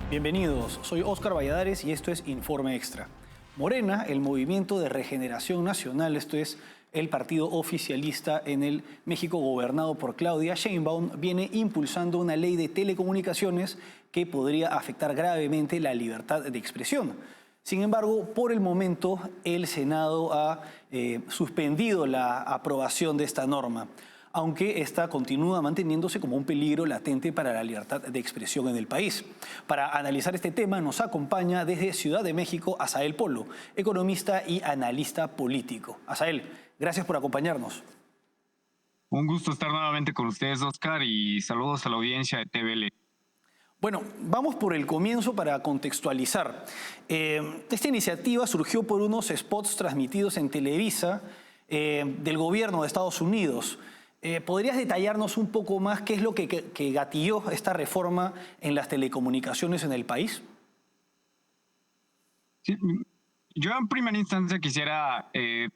Bienvenidos, soy Óscar Valladares y esto es Informe Extra. Morena, el Movimiento de Regeneración Nacional, esto es el partido oficialista en el México gobernado por Claudia Sheinbaum, viene impulsando una ley de telecomunicaciones que podría afectar gravemente la libertad de expresión. Sin embargo, por el momento, el Senado ha suspendido la aprobación de esta norma, aunque esta continúa manteniéndose como un peligro latente para la libertad de expresión en el país. Para analizar este tema nos acompaña desde Ciudad de México Asael Polo, economista y analista político. Asael, gracias por acompañarnos. Un gusto estar nuevamente con ustedes, Óscar, y saludos a la audiencia de TVL. Bueno, vamos por el comienzo para contextualizar. Esta iniciativa surgió por unos spots transmitidos en Televisa del gobierno de Estados Unidos. ¿Podrías detallarnos un poco más qué es lo que gatilló esta reforma en las telecomunicaciones en el país? Sí, yo en primera instancia quisiera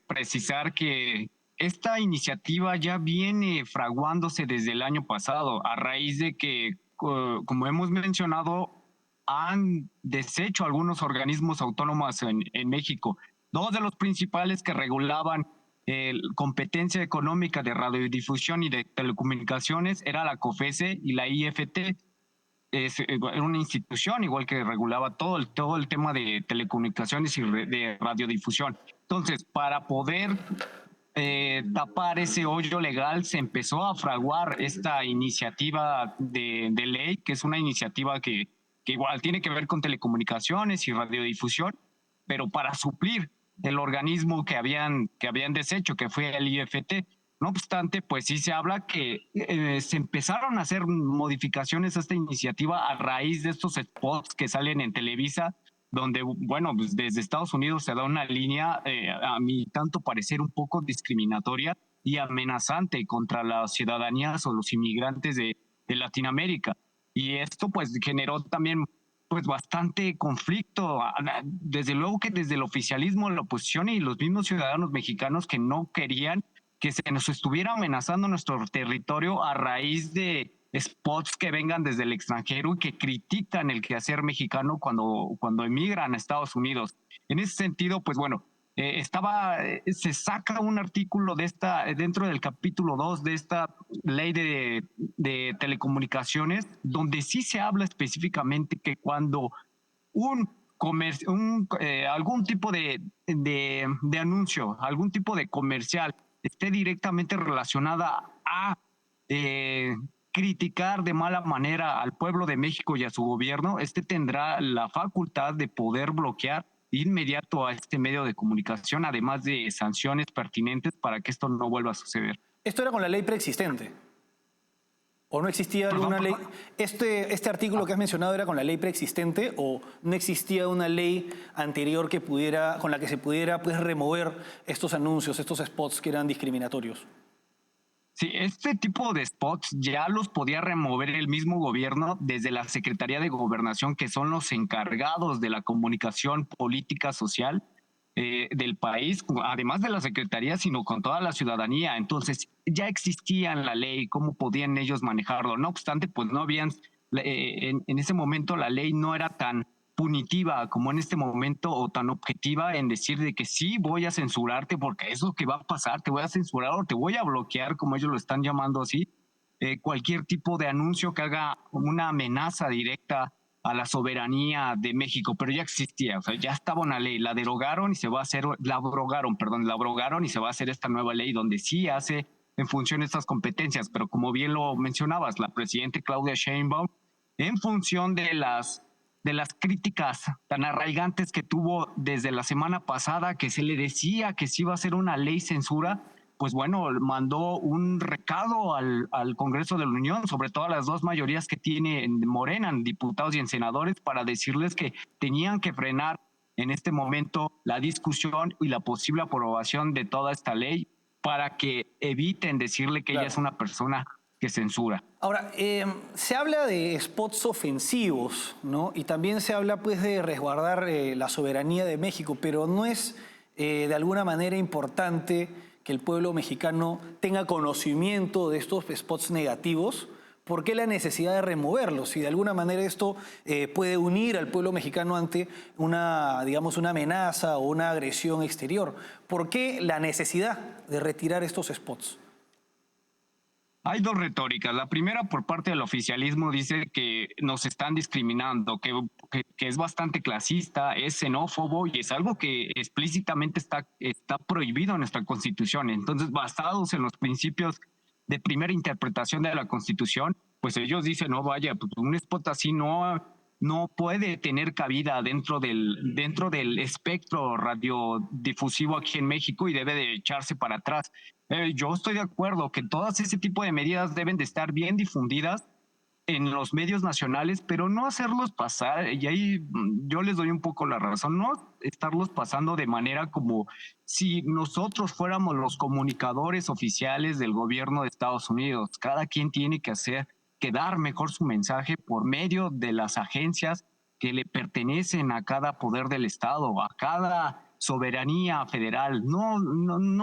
precisar que esta iniciativa ya viene fraguándose desde el año pasado, a raíz de que, como hemos mencionado, han deshecho algunos organismos autónomos en México. Dos de los principales que regulaban competencia económica de radiodifusión y de telecomunicaciones era la COFESE y la IFT. Era una institución igual que regulaba todo el tema de telecomunicaciones y de radiodifusión. Entonces, para poder tapar ese hoyo legal, se empezó a fraguar esta iniciativa de ley, que es una iniciativa que igual tiene que ver con telecomunicaciones y radiodifusión, pero para suplir el organismo que habían deshecho, que fue el IFT. No obstante, pues sí se habla que se empezaron a hacer modificaciones a esta iniciativa a raíz de estos spots que salen en Televisa, donde, bueno, pues desde Estados Unidos se da una línea, a mi tanto parecer, un poco discriminatoria y amenazante contra las ciudadanías o los inmigrantes de Latinoamérica. Y esto pues generó también pues bastante conflicto, desde luego que desde el oficialismo, la oposición y los mismos ciudadanos mexicanos que no querían que se nos estuviera amenazando nuestro territorio a raíz de spots que vengan desde el extranjero y que critican el quehacer mexicano cuando emigran a Estados Unidos. En ese sentido, pues bueno, se saca un artículo dentro del capítulo 2 de esta ley de telecomunicaciones, donde sí se habla específicamente que cuando algún tipo de anuncio, algún tipo de comercial esté directamente relacionada a criticar de mala manera al pueblo de México y a su gobierno, tendrá la facultad de poder bloquear inmediato a este medio de comunicación, además de sanciones pertinentes para que esto no vuelva a suceder. ¿Esto era con la ley preexistente? ¿O no existía alguna ley? ¿Este artículo que has mencionado era con la ley preexistente o no existía una ley anterior con la que se pudiera pues, remover estos anuncios, estos spots que eran discriminatorios? Sí, este tipo de spots ya los podía remover el mismo gobierno desde la Secretaría de Gobernación, que son los encargados de la comunicación política social del país, además de la Secretaría, sino con toda la ciudadanía. Entonces, ya existía en la ley cómo podían ellos manejarlo. No obstante, pues no habían, en ese momento la ley no era tan punitiva como en este momento o tan objetiva en decir de que sí voy a censurarte porque es lo que va a pasar, te voy a censurar o te voy a bloquear, como ellos lo están llamando así, cualquier tipo de anuncio que haga una amenaza directa a la soberanía de México, pero ya existía, o sea, ya estaba una ley, la abrogaron y se va a hacer esta nueva ley donde sí hace en función de estas competencias, pero como bien lo mencionabas, la presidenta Claudia Sheinbaum, en función de las críticas tan arraigantes que tuvo desde la semana pasada, que se le decía que sí iba a ser una ley censura, pues bueno, mandó un recado al Congreso de la Unión, sobre todo a las dos mayorías que tiene en Morena, en diputados y en senadores, para decirles que tenían que frenar en este momento la discusión y la posible aprobación de toda esta ley para que eviten decirle que ella es una persona que censura. Ahora, se habla de spots ofensivos, ¿no? Y también se habla pues, de resguardar la soberanía de México, pero no es de alguna manera importante que el pueblo mexicano tenga conocimiento de estos spots negativos ¿Por qué la necesidad de removerlos? Si de alguna manera esto puede unir al pueblo mexicano ante una, digamos, una amenaza o una agresión exterior. ¿Por qué la necesidad de retirar estos spots? Hay dos retóricas. La primera, por parte del oficialismo, dice que nos están discriminando, que es bastante clasista, es xenófobo y es algo que explícitamente está prohibido en nuestra Constitución. Entonces, basados en los principios de primera interpretación de la Constitución, pues ellos dicen, no, vaya, pues un spot así no puede tener cabida dentro del espectro radiodifusivo aquí en México y debe de echarse para atrás. Yo estoy de acuerdo que todas ese tipo de medidas deben de estar bien difundidas en los medios nacionales, pero no hacerlos pasar, y ahí yo les doy un poco la razón, no estarlos pasando de manera como si nosotros fuéramos los comunicadores oficiales del gobierno de Estados Unidos. Cada quien tiene que dar mejor su mensaje por medio de las agencias que le pertenecen a cada poder del Estado, a cada soberanía federal. No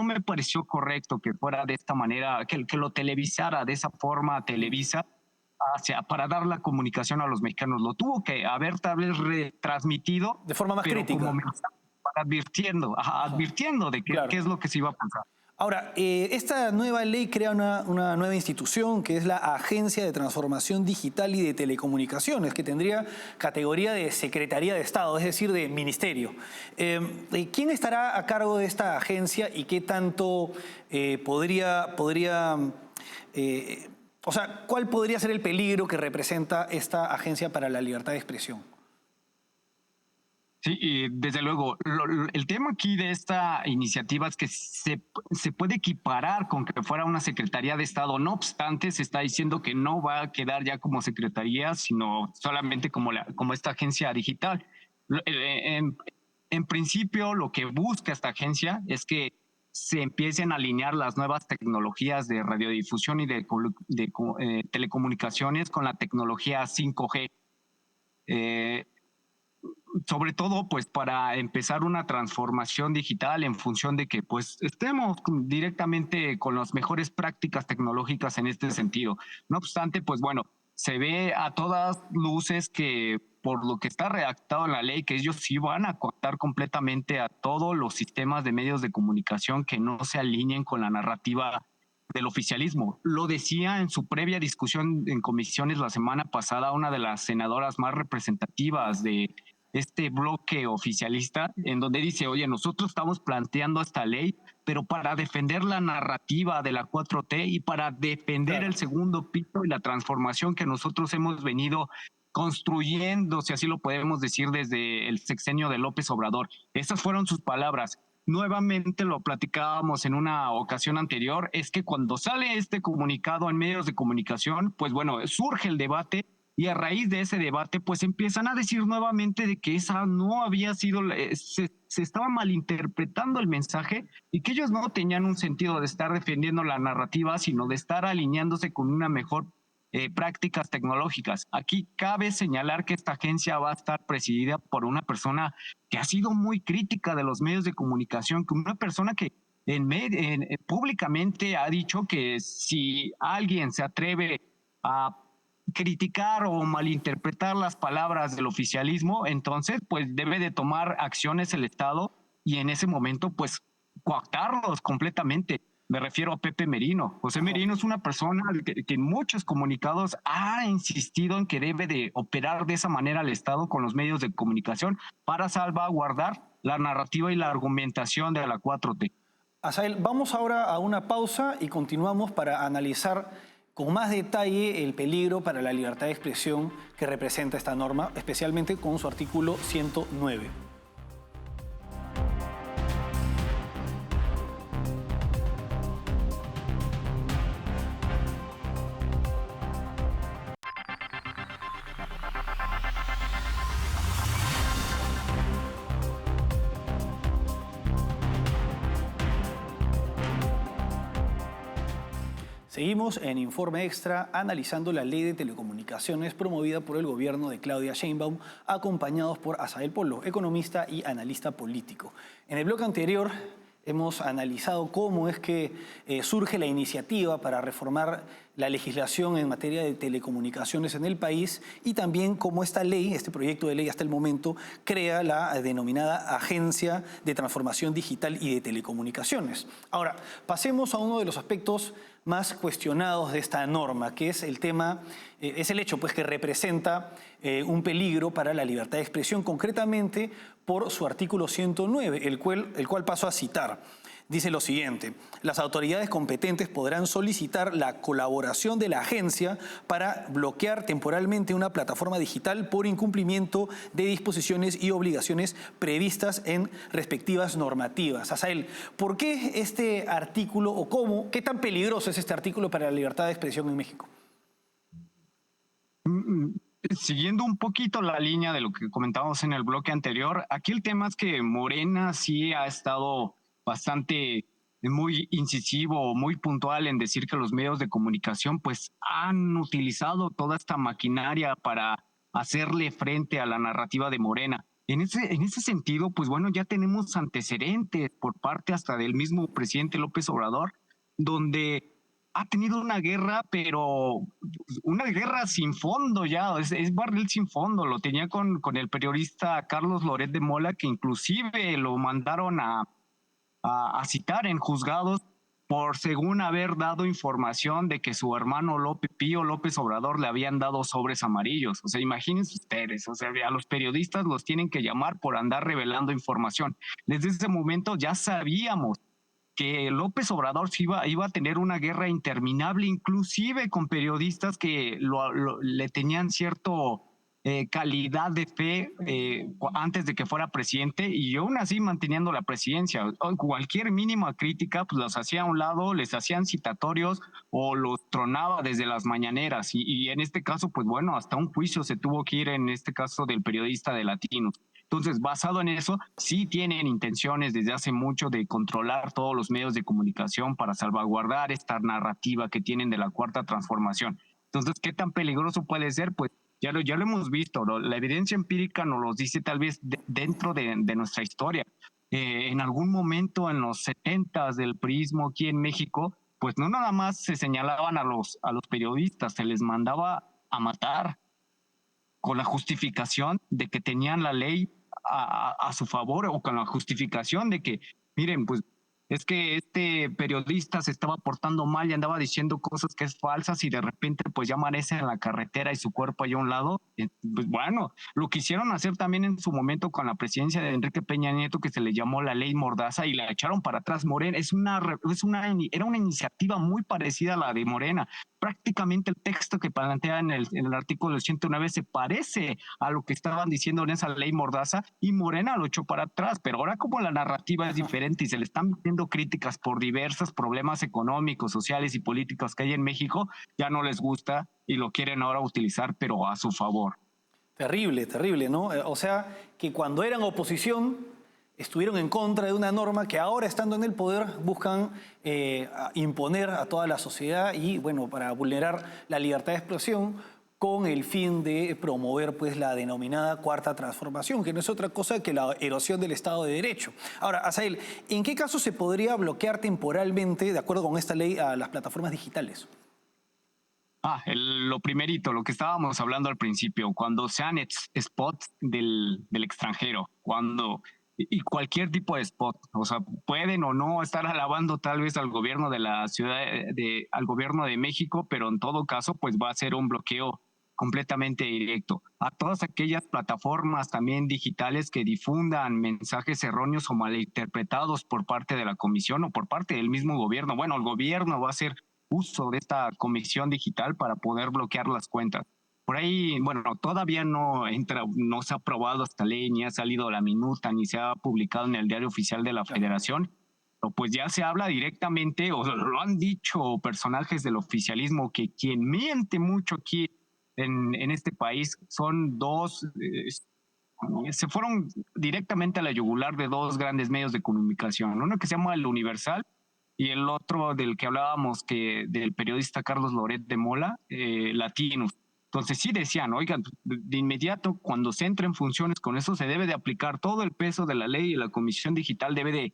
me pareció correcto que fuera de esta manera, que lo televisara de esa forma Televisa, para dar la comunicación a los mexicanos. Lo tuvo que haber tal vez retransmitido De forma más pero crítica. como mensaje, advirtiendo de Claro. qué es lo que se iba a pasar. Ahora, esta nueva ley crea una nueva institución que es la Agencia de Transformación Digital y de Telecomunicaciones, que tendría categoría de Secretaría de Estado, es decir, de ministerio. ¿Quién estará a cargo de esta agencia y qué tanto o sea, cuál podría ser el peligro que representa esta agencia para la libertad de expresión? Sí, y desde luego, el tema aquí de esta iniciativa es que se puede equiparar con que fuera una Secretaría de Estado. No obstante, se está diciendo que no va a quedar ya como Secretaría, sino solamente como esta agencia digital. En principio, lo que busca esta agencia es que se empiecen a alinear las nuevas tecnologías de radiodifusión y de telecomunicaciones con la tecnología 5G. Sobre todo pues para empezar una transformación digital en función de que pues estemos directamente con las mejores prácticas tecnológicas en este sentido. No obstante, pues bueno, se ve a todas luces que por lo que está redactado en la ley, que ellos sí van a contar completamente a todos los sistemas de medios de comunicación que no se alineen con la narrativa del oficialismo. Lo decía en su previa discusión en comisiones la semana pasada una de las senadoras más representativas de este bloque oficialista, en donde dice, oye, nosotros estamos planteando esta ley, pero para defender la narrativa de la 4T y para defender el segundo piso y la transformación que nosotros hemos venido construyendo, si así lo podemos decir, desde el sexenio de López Obrador. Esas fueron sus palabras. Nuevamente lo platicábamos en una ocasión anterior, es que cuando sale este comunicado en medios de comunicación, pues bueno, surge el debate y a raíz de ese debate, pues empiezan a decir nuevamente de que esa no había sido, se estaba malinterpretando el mensaje y que ellos no tenían un sentido de estar defendiendo la narrativa, sino de estar alineándose con una mejor prácticas tecnológicas. Aquí cabe señalar que esta agencia va a estar presidida por una persona que ha sido muy crítica de los medios de comunicación, que una persona que públicamente ha dicho que si alguien se atreve a criticar o malinterpretar las palabras del oficialismo, entonces pues debe de tomar acciones el Estado y en ese momento pues coactarlos completamente. Me refiero a Pepe Merino. José Merino es una persona que en muchos comunicados ha insistido en que debe de operar de esa manera el Estado con los medios de comunicación para salvaguardar la narrativa y la argumentación de la 4T. Asael, vamos ahora a una pausa y continuamos para analizar con más detalle el peligro para la libertad de expresión que representa esta norma, especialmente con su artículo 109. Seguimos en Informe Extra analizando la ley de telecomunicaciones promovida por el gobierno de Claudia Sheinbaum, acompañados por Asael Polo, economista y analista político. En el bloque anterior hemos analizado cómo es que surge la iniciativa para reformar la legislación en materia de telecomunicaciones en el país y también cómo esta ley, este proyecto de ley hasta el momento, crea la denominada Agencia de Transformación Digital y de Telecomunicaciones. Ahora, pasemos a uno de los aspectos más cuestionados de esta norma, que es el tema, es el hecho pues, que representa un peligro para la libertad de expresión, concretamente por su artículo 109, el cual paso a citar. Dice lo siguiente: las autoridades competentes podrán solicitar la colaboración de la agencia para bloquear temporalmente una plataforma digital por incumplimiento de disposiciones y obligaciones previstas en respectivas normativas. Asael, ¿por qué este artículo o qué tan peligroso es este artículo para la libertad de expresión en México? Siguiendo un poquito la línea de lo que comentábamos en el bloque anterior, aquí el tema es que Morena sí ha estado bastante muy incisivo, muy puntual en decir que los medios de comunicación pues han utilizado toda esta maquinaria para hacerle frente a la narrativa de Morena. En ese sentido, pues bueno, ya tenemos antecedentes por parte hasta del mismo presidente López Obrador, donde ha tenido una guerra, pero una guerra sin fondo ya, es barril sin fondo. Lo tenía con el periodista Carlos Loret de Mola, que inclusive lo mandaron a citar en juzgados por según haber dado información de que su hermano Pío López Obrador le habían dado sobres amarillos. O sea, imagínense ustedes, o sea, a los periodistas los tienen que llamar por andar revelando información. Desde ese momento ya sabíamos que López Obrador iba a tener una guerra interminable, inclusive con periodistas que le tenían cierto calidad de fe antes de que fuera presidente, y aún así manteniendo la presidencia. Cualquier mínima crítica pues los hacía a un lado, les hacían citatorios o los tronaba desde las mañaneras, y en este caso pues bueno, hasta un juicio se tuvo que ir en este caso del periodista de Latinos. Entonces, basado en eso, sí tienen intenciones desde hace mucho de controlar todos los medios de comunicación para salvaguardar esta narrativa que tienen de la cuarta transformación. Entonces, ¿qué tan peligroso puede ser? Pues ya lo hemos visto, ¿no? La evidencia empírica nos lo dice tal vez dentro de nuestra historia. En algún momento en los 70s del priismo aquí en México, pues no nada más se señalaban a los periodistas, se les mandaba a matar con la justificación de que tenían la ley a su favor, o con la justificación de que, miren, pues es que este periodista se estaba portando mal y andaba diciendo cosas que es falsas, y de repente pues ya amanece en la carretera y su cuerpo allá a un lado. Pues bueno, lo quisieron hacer también en su momento con la presidencia de Enrique Peña Nieto, que se le llamó la ley Mordaza, y la echaron para atrás. Morena era una iniciativa muy parecida a la de Morena. Prácticamente el texto que plantea en el artículo 109 se parece a lo que estaban diciendo en esa ley Mordaza, y Morena lo echó para atrás. Pero ahora, como la narrativa es diferente y se le están haciendo críticas por diversos problemas económicos, sociales y políticos que hay en México, ya no les gusta y lo quieren ahora utilizar, pero a su favor. Terrible, terrible, ¿no? O sea, que cuando eran oposición estuvieron en contra de una norma que ahora, estando en el poder, buscan imponer a toda la sociedad y, bueno, para vulnerar la libertad de expresión con el fin de promover pues, la denominada cuarta transformación, que no es otra cosa que la erosión del Estado de Derecho. Ahora, Asael, ¿en qué caso se podría bloquear temporalmente, de acuerdo con esta ley, a las plataformas digitales? Lo primerito, lo que estábamos hablando al principio, cuando sean spots del extranjero, y cualquier tipo de spot, o sea, pueden o no estar alabando tal vez al gobierno de la ciudad, al gobierno de México, pero en todo caso, pues va a ser un bloqueo completamente directo a todas aquellas plataformas también digitales que difundan mensajes erróneos o malinterpretados por parte de la comisión o por parte del mismo gobierno. Bueno, el gobierno va a hacer uso de esta comisión digital para poder bloquear las cuentas. Por ahí, bueno, todavía no se ha aprobado esta ley, ni ha salido la minuta, ni se ha publicado en el Diario Oficial de la Federación, pero pues ya se habla directamente, o lo han dicho personajes del oficialismo, que quien miente mucho aquí en este país son dos, se fueron directamente a la yugular de dos grandes medios de comunicación, uno que se llama El Universal y el otro del que hablábamos, del periodista Carlos Loret de Mola, Latinos. Entonces sí decían, oigan, de inmediato cuando se entre en funciones con eso se debe de aplicar todo el peso de la ley, y la Comisión Digital debe de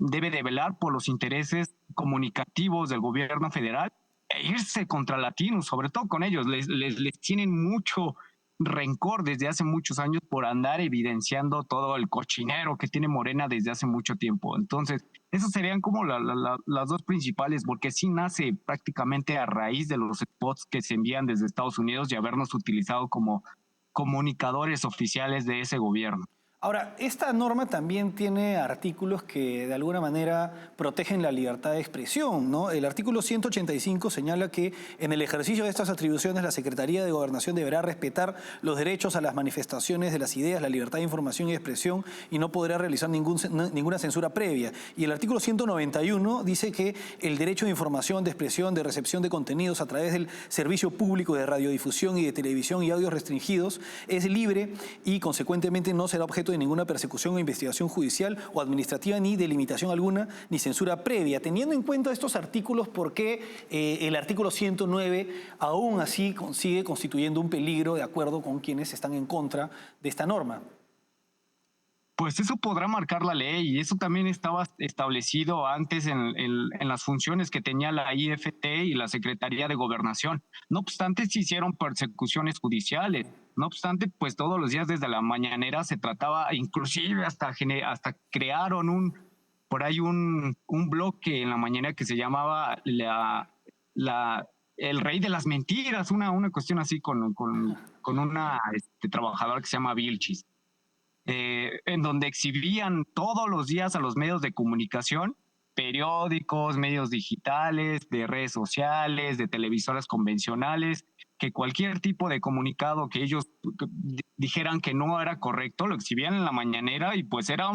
debe de velar por los intereses comunicativos del gobierno federal e irse contra latinos, sobre todo con ellos. Les tienen mucho rencor desde hace muchos años por andar evidenciando todo el cochinero que tiene Morena desde hace mucho tiempo. Entonces, esas serían como las dos principales, porque sí nace prácticamente a raíz de los spots que se envían desde Estados Unidos y habernos utilizado como comunicadores oficiales de ese gobierno. Ahora, esta norma también tiene artículos que de alguna manera protegen la libertad de expresión, ¿no? El artículo 185 señala que en el ejercicio de estas atribuciones la Secretaría de Gobernación deberá respetar los derechos a las manifestaciones de las ideas, la libertad de información y expresión y no podrá realizar ninguna censura previa. Y el artículo 191 dice que el derecho de información, de expresión, de recepción de contenidos a través del servicio público de radiodifusión y de televisión y audios restringidos es libre y consecuentemente no será objeto de ninguna persecución o investigación judicial o administrativa, ni de limitación alguna, ni censura previa. Teniendo en cuenta estos artículos, ¿por qué el artículo 109 aún así sigue constituyendo un peligro de acuerdo con quienes están en contra de esta norma? Pues eso podrá marcar la ley y eso también estaba establecido antes en las funciones que tenía la IFT y la Secretaría de Gobernación. No obstante, se hicieron persecuciones judiciales. No obstante, pues todos los días desde la mañanera se trataba, inclusive hasta crearon por ahí un bloque en la mañana que se llamaba el rey de las mentiras, una cuestión así con una trabajadora que se llama Vilchis. En donde exhibían todos los días a los medios de comunicación, periódicos, medios digitales, de redes sociales, de televisoras convencionales, que cualquier tipo de comunicado que ellos dijeran que no era correcto, lo exhibían en la mañanera y pues era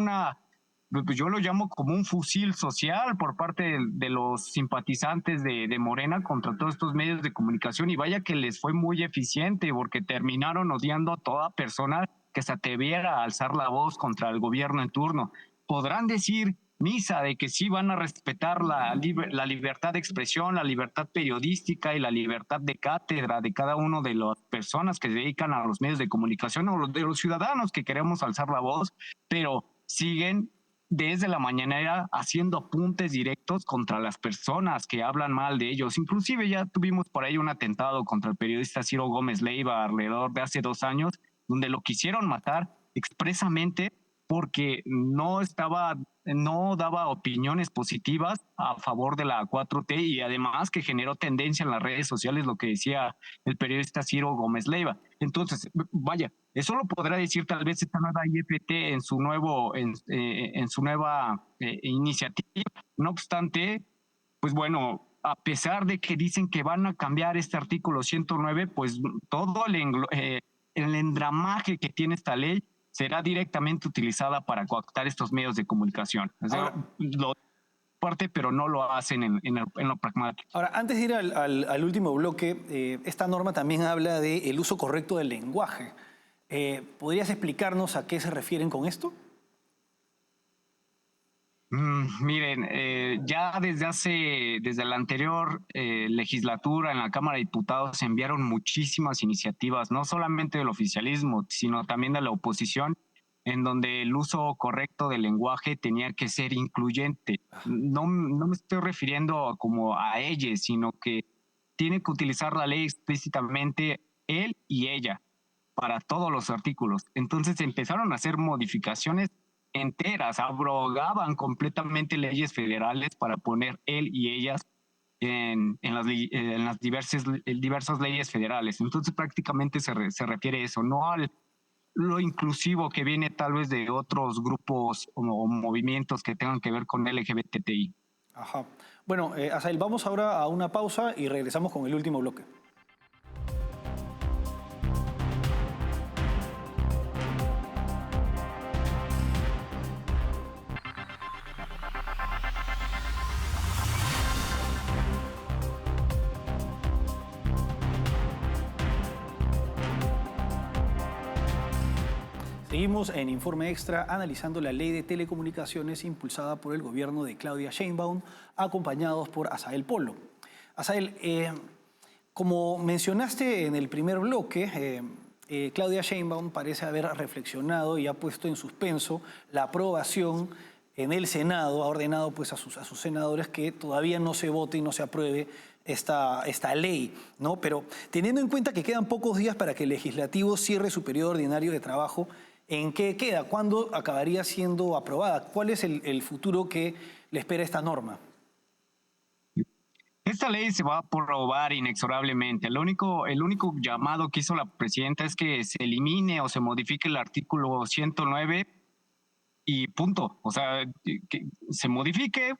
yo lo llamo como un fusil social por parte de los simpatizantes de Morena contra todos estos medios de comunicación y vaya que les fue muy eficiente porque terminaron odiando a toda persona que se atreviera a alzar la voz contra el gobierno en turno. Podrán decir misa de que sí van a respetar la libertad de expresión, la libertad periodística y la libertad de cátedra de cada uno de las personas que se dedican a los medios de comunicación o de los ciudadanos que queremos alzar la voz, pero siguen desde la mañanera haciendo apuntes directos contra las personas que hablan mal de ellos. Inclusive ya tuvimos por ahí un atentado contra el periodista Ciro Gómez Leiva alrededor de hace 2 años, donde lo quisieron matar expresamente porque no daba opiniones positivas a favor de la 4T y además que generó tendencia en las redes sociales lo que decía el periodista Ciro Gómez Leiva. Entonces, vaya, eso lo podrá decir tal vez esta nueva IFT en su nueva iniciativa. No obstante, pues bueno, a pesar de que dicen que van a cambiar este artículo 109, pues todo el endramaje que tiene esta ley será directamente utilizada para coactar estos medios de comunicación. O sea, lo parte, pero no lo hacen en lo pragmático. Ahora, antes de ir al último bloque, esta norma también habla del uso correcto del lenguaje. ¿Podrías explicarnos a qué se refieren con esto? Miren, ya desde la anterior legislatura en la Cámara de Diputados se enviaron muchísimas iniciativas, no solamente del oficialismo, sino también de la oposición, en donde el uso correcto del lenguaje tenía que ser incluyente. No me estoy refiriendo como a ellos, sino que tiene que utilizar la ley explícitamente él y ella para todos los artículos. Entonces empezaron a hacer modificacionas enteras, abrogaban completamente leyes federales para poner él y ellas en las diversas leyes federales. Entonces prácticamente se refiere a eso, no al lo inclusivo que viene tal vez de otros grupos o movimientos que tengan que ver con LGBTI. Ajá. Bueno, Asael, vamos ahora a una pausa y regresamos con el último bloque. Seguimos en Informe Extra analizando la ley de telecomunicaciones impulsada por el gobierno de Claudia Sheinbaum, acompañados por Asael Polo. Asael, como mencionaste en el primer bloque, Claudia Sheinbaum parece haber reflexionado y ha puesto en suspenso la aprobación en el Senado, ha ordenado pues a sus senadores que todavía no se vote y no se apruebe esta ley, ¿no? Pero teniendo en cuenta que quedan pocos días para que el legislativo cierre su periodo ordinario de trabajo, ¿en qué queda? ¿Cuándo acabaría siendo aprobada? ¿Cuál es el futuro que le espera esta norma? Esta ley se va a aprobar inexorablemente. El único llamado que hizo la presidenta es que se elimine o se modifique el artículo 109 y punto. O sea, que se modifique.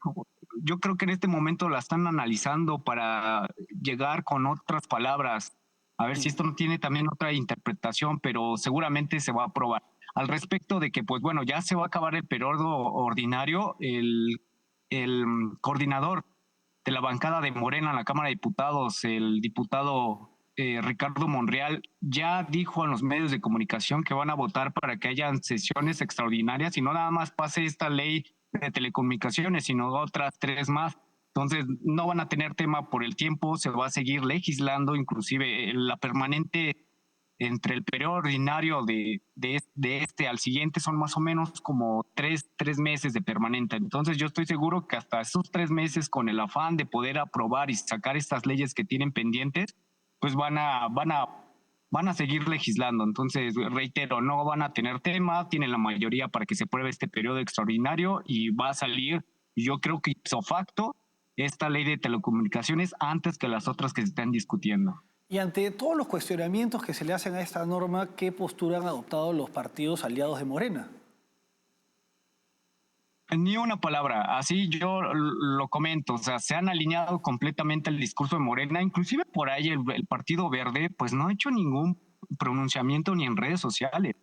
Yo creo que en este momento la están analizando para llegar con otras palabras. A ver si esto no tiene también otra interpretación, pero seguramente se va a aprobar. Al respecto de que, pues bueno, ya se va a acabar el periodo ordinario, el coordinador de la bancada de Morena en la Cámara de Diputados, el diputado Ricardo Monreal, ya dijo a los medios de comunicación que van a votar para que hayan sesiones extraordinarias y no nada más pase esta ley de telecomunicaciones, sino otras 3 más. Entonces, no van a tener tema por el tiempo, se va a seguir legislando, inclusive la permanente entre el periodo ordinario de este al siguiente son más o menos como tres meses de permanente. Entonces yo estoy seguro que hasta esos 3 meses, con el afán de poder aprobar y sacar estas leyes que tienen pendientes, pues van a seguir legislando. Entonces, reitero, no van a tener tema, tienen la mayoría para que se apruebe este periodo extraordinario y va a salir, yo creo que ipso facto, esta ley de telecomunicaciones antes que las otras que se están discutiendo. Y ante todos los cuestionamientos que se le hacen a esta norma, ¿qué postura han adoptado los partidos aliados de Morena? Ni una palabra, así yo lo comento, o sea, se han alineado completamente al discurso de Morena, inclusive por ahí el Partido Verde, pues no ha hecho ningún pronunciamiento ni en redes sociales.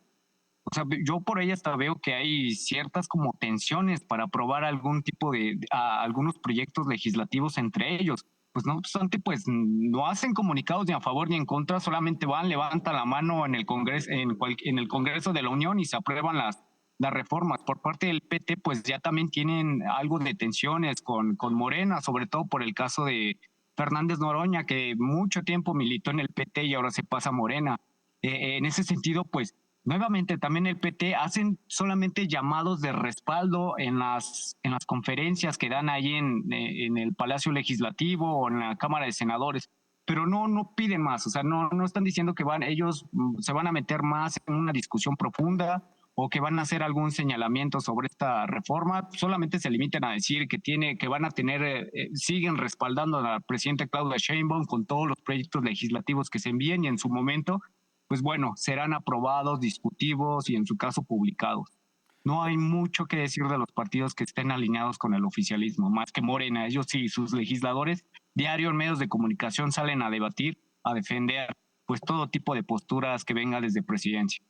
O sea, yo por ahí hasta veo que hay ciertas como tensiones para aprobar algún tipo de algunos proyectos legislativos entre ellos. Pues no obstante, pues no hacen comunicados ni a favor ni en contra, solamente van, levantan la mano en el Congreso, en el Congreso de la Unión y se aprueban las reformas. Por parte del PT, pues ya también tienen algo de tensiones con Morena, sobre todo por el caso de Fernández Noroña, que mucho tiempo militó en el PT y ahora se pasa a Morena. En ese sentido, pues nuevamente también el PT hacen solamente llamados de respaldo en las conferencias que dan ahí en el Palacio Legislativo o en la Cámara de Senadores, pero no piden más, o sea, no están diciendo que ellos se van a meter más en una discusión profunda o que van a hacer algún señalamiento sobre esta reforma, solamente se limitan a decir que van a tener, siguen respaldando a la presidenta Claudia Sheinbaum con todos los proyectos legislativos que se envíen y en su momento, pues bueno, serán aprobados, discutidos y en su caso publicados. No hay mucho que decir de los partidos que estén alineados con el oficialismo, más que Morena. Ellos sí, sus legisladores diario en medios de comunicación salen a debatir, a defender pues todo tipo de posturas que venga desde presidencia.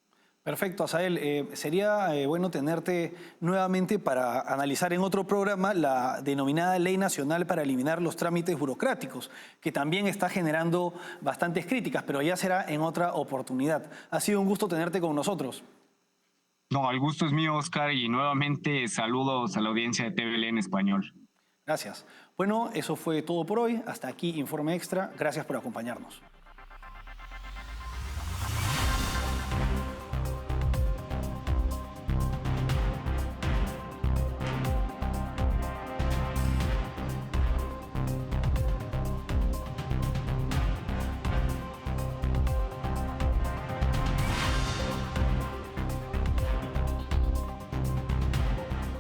Perfecto, Asael. Sería bueno tenerte nuevamente para analizar en otro programa la denominada Ley Nacional para eliminar los trámites burocráticos, que también está generando bastantes críticas, pero ya será en otra oportunidad. Ha sido un gusto tenerte con nosotros. No, el gusto es mío, Oscar, y nuevamente saludos a la audiencia de TVL en español. Gracias. Bueno, eso fue todo por hoy. Hasta aquí Informe Extra. Gracias por acompañarnos.